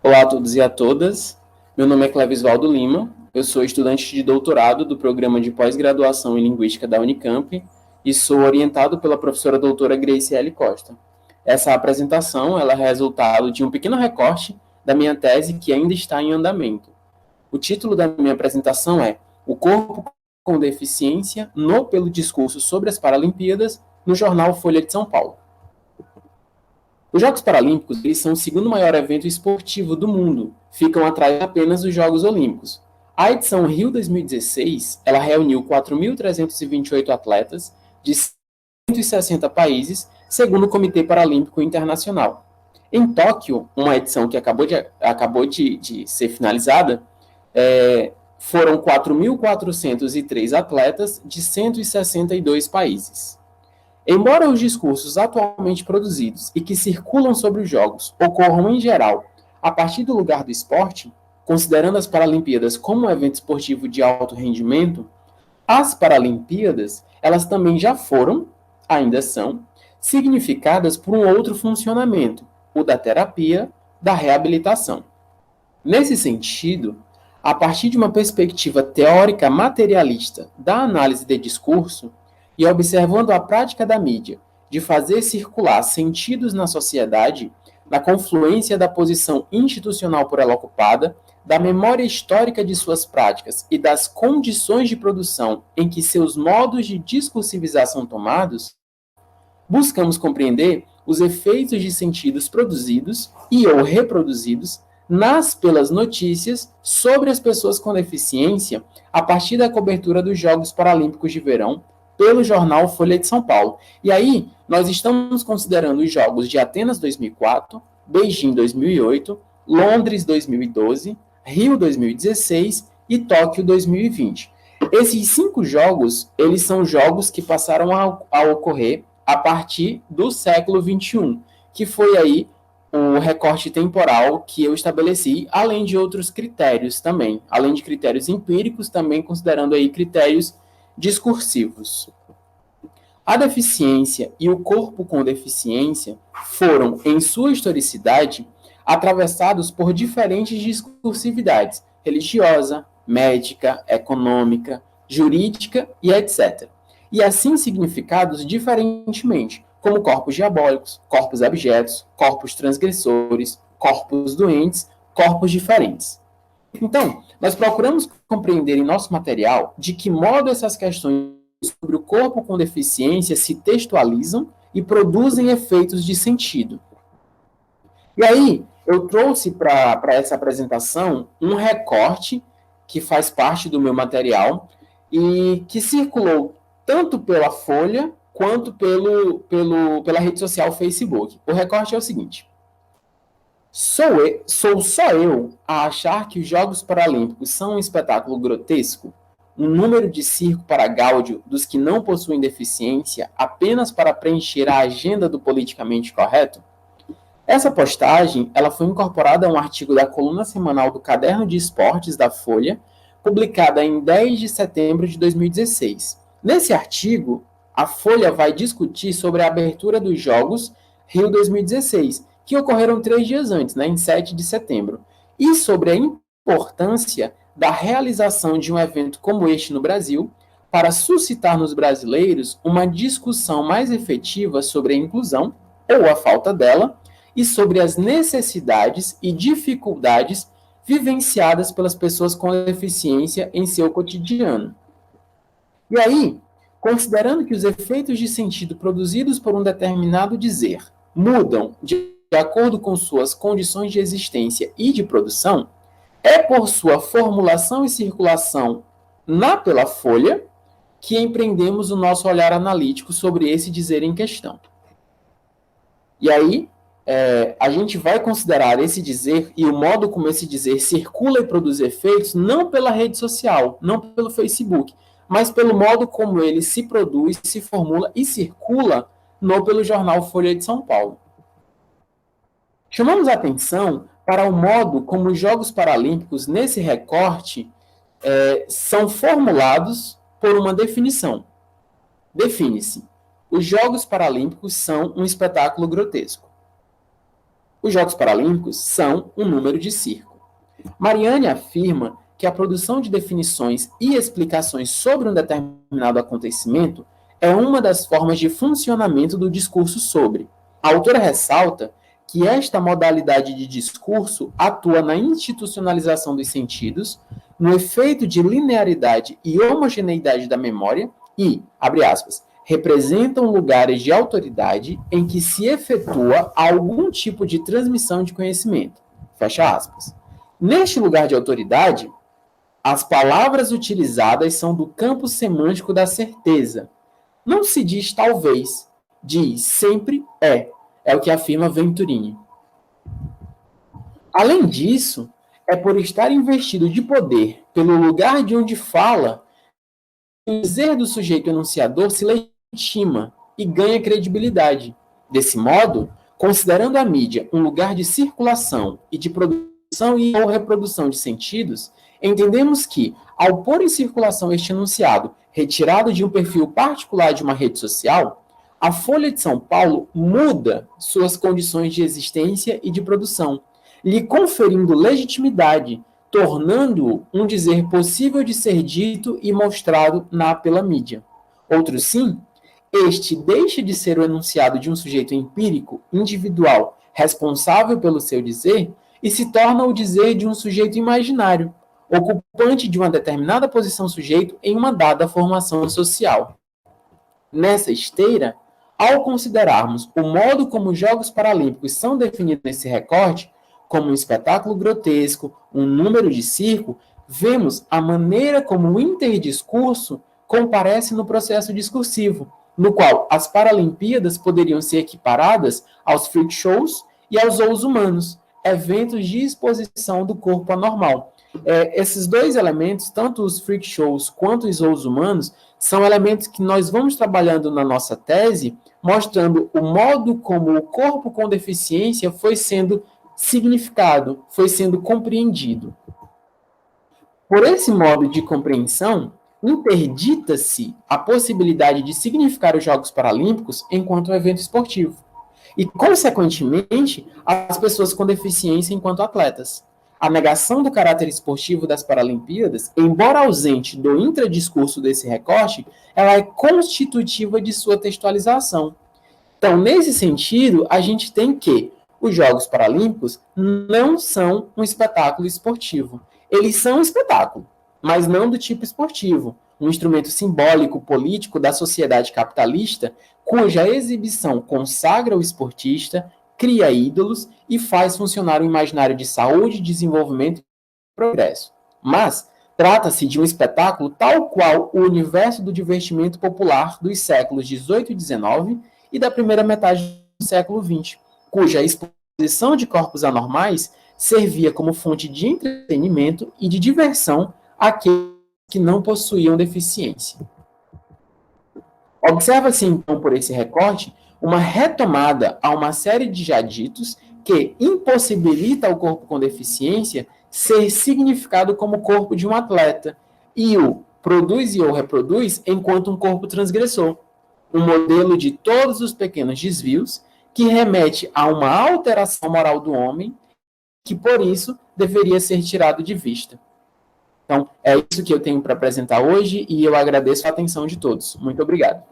Olá a todos e a todas. Meu nome é Clevisvaldo Lima. Eu sou estudante de doutorado do programa de pós-graduação em Linguística da Unicamp e sou orientado pela professora doutora Grace L. Costa. Essa apresentação ela é resultado de um pequeno recorte da minha tese que ainda está em andamento. O título da minha apresentação é O Corpo com Deficiência no pelo discurso sobre as Paralimpíadas no jornal Folha de São Paulo. Os Jogos Paralímpicos eles são o segundo maior evento esportivo do mundo, ficam atrás apenas dos Jogos Olímpicos. A edição Rio 2016 ela reuniu 4.328 atletas de 160 países, segundo o Comitê Paralímpico Internacional. Em Tóquio, uma edição que acabou de ser finalizada, foram 4.403 atletas de 162 países. Embora os discursos atualmente produzidos e que circulam sobre os jogos ocorram em geral a partir do lugar do esporte, considerando as Paralimpíadas como um evento esportivo de alto rendimento, as Paralimpíadas, elas também já foram, ainda são, significadas por um outro funcionamento, o da terapia, da reabilitação. Nesse sentido, a partir de uma perspectiva teórica materialista da análise de discurso, e observando a prática da mídia de fazer circular sentidos na sociedade, na confluência da posição institucional por ela ocupada, da memória histórica de suas práticas e das condições de produção em que seus modos de discursivização são tomados, buscamos compreender os efeitos de sentidos produzidos e ou reproduzidos pelas notícias sobre as pessoas com deficiência a partir da cobertura dos Jogos Paralímpicos de Verão pelo jornal Folha de São Paulo. E aí, nós estamos considerando os Jogos de Atenas 2004, Beijing 2008, Londres 2012, Rio 2016 e Tóquio 2020. Esses 5 jogos, eles são jogos que passaram a ocorrer a partir do século XXI, que foi aí o recorte temporal que eu estabeleci, além de outros critérios também, além de critérios empíricos, também considerando aí critérios discursivos. A deficiência e o corpo com deficiência foram, em sua historicidade, atravessados por diferentes discursividades, religiosa, médica, econômica, jurídica e etc. E assim significados diferentemente, como corpos diabólicos, corpos abjetos, corpos transgressores, corpos doentes, corpos diferentes. Então, nós procuramos compreender em nosso material de que modo essas questões sobre o corpo com deficiência se textualizam e produzem efeitos de sentido. E aí, eu trouxe para essa apresentação um recorte que faz parte do meu material e que circulou tanto pela Folha quanto pela rede social Facebook. O recorte é o seguinte. Sou só eu a achar que os Jogos Paralímpicos são um espetáculo grotesco? Um número de circo para gáudio dos que não possuem deficiência apenas para preencher a agenda do politicamente correto? Essa postagem ela foi incorporada a um artigo da coluna semanal do Caderno de Esportes da Folha, publicada em 10 de setembro de 2016. Nesse artigo, a Folha vai discutir sobre a abertura dos Jogos Rio 2016, que ocorreram 3 dias antes, em 7 de setembro, e sobre a importância da realização de um evento como este no Brasil, para suscitar nos brasileiros uma discussão mais efetiva sobre a inclusão, ou a falta dela, e sobre as necessidades e dificuldades vivenciadas pelas pessoas com deficiência em seu cotidiano. E aí, considerando que os efeitos de sentido produzidos por um determinado dizer mudam de acordo com suas condições de existência e de produção, é por sua formulação e circulação pela Folha que empreendemos o nosso olhar analítico sobre esse dizer em questão. E aí, a gente vai considerar esse dizer e o modo como esse dizer circula e produz efeitos não pela rede social, não pelo Facebook, mas pelo modo como ele se produz, se formula e circula pelo jornal Folha de São Paulo. Chamamos a atenção para o modo como os Jogos Paralímpicos, nesse recorte, são formulados por uma definição. Define-se: os Jogos Paralímpicos são um espetáculo grotesco. Os Jogos Paralímpicos são um número de circo. Marianne afirma que a produção de definições e explicações sobre um determinado acontecimento é uma das formas de funcionamento do discurso sobre. A autora ressalta que esta modalidade de discurso atua na institucionalização dos sentidos, no efeito de linearidade e homogeneidade da memória e, abre aspas, representam lugares de autoridade em que se efetua algum tipo de transmissão de conhecimento. Fecha aspas. Neste lugar de autoridade, as palavras utilizadas são do campo semântico da certeza. Não se diz talvez, diz sempre é o que afirma Venturini. Além disso, é por estar investido de poder pelo lugar de onde fala, o dizer do sujeito enunciador se legitima e ganha credibilidade. Desse modo, considerando a mídia um lugar de circulação e de produção e ou reprodução de sentidos, entendemos que, ao pôr em circulação este enunciado, retirado de um perfil particular de uma rede social, a Folha de São Paulo muda suas condições de existência e de produção, lhe conferindo legitimidade, tornando-o um dizer possível de ser dito e mostrado pela mídia. Outro sim, este deixa de ser o enunciado de um sujeito empírico, individual, responsável pelo seu dizer, e se torna o dizer de um sujeito imaginário, ocupante de uma determinada posição sujeito em uma dada formação social. Nessa esteira, ao considerarmos o modo como os Jogos Paralímpicos são definidos nesse recorte, como um espetáculo grotesco, um número de circo, vemos a maneira como o interdiscurso comparece no processo discursivo, no qual as Paralimpíadas poderiam ser equiparadas aos freak shows e aos zoos humanos, eventos de exposição do corpo anormal. Esses dois elementos, tanto os freak shows quanto os zoos humanos, são elementos que nós vamos trabalhando na nossa tese, mostrando o modo como o corpo com deficiência foi sendo significado, foi sendo compreendido. Por esse modo de compreensão, interdita-se a possibilidade de significar os Jogos Paralímpicos enquanto um evento esportivo e, consequentemente, as pessoas com deficiência enquanto atletas. A negação do caráter esportivo das Paralimpíadas, embora ausente do intradiscurso desse recorte, ela é constitutiva de sua textualização. Então, nesse sentido, a gente tem que os Jogos Paralímpicos não são um espetáculo esportivo. Eles são um espetáculo, mas não do tipo esportivo, um instrumento simbólico, político da sociedade capitalista, cuja exibição consagra o esportista, cria ídolos e faz funcionar o imaginário de saúde, desenvolvimento e progresso. Mas trata-se de um espetáculo tal qual o universo do divertimento popular dos séculos XVIII e XIX e da primeira metade do século XX, cuja exposição de corpos anormais servia como fonte de entretenimento e de diversão àqueles que não possuíam deficiência. Observa-se, então, por esse recorte, uma retomada a uma série de já ditos que impossibilita ao corpo com deficiência ser significado como corpo de um atleta e o produz e ou reproduz enquanto um corpo transgressor, um modelo de todos os pequenos desvios que remete a uma alteração moral do homem que, por isso, deveria ser tirado de vista. Então, é isso que eu tenho para apresentar hoje e eu agradeço a atenção de todos. Muito obrigado.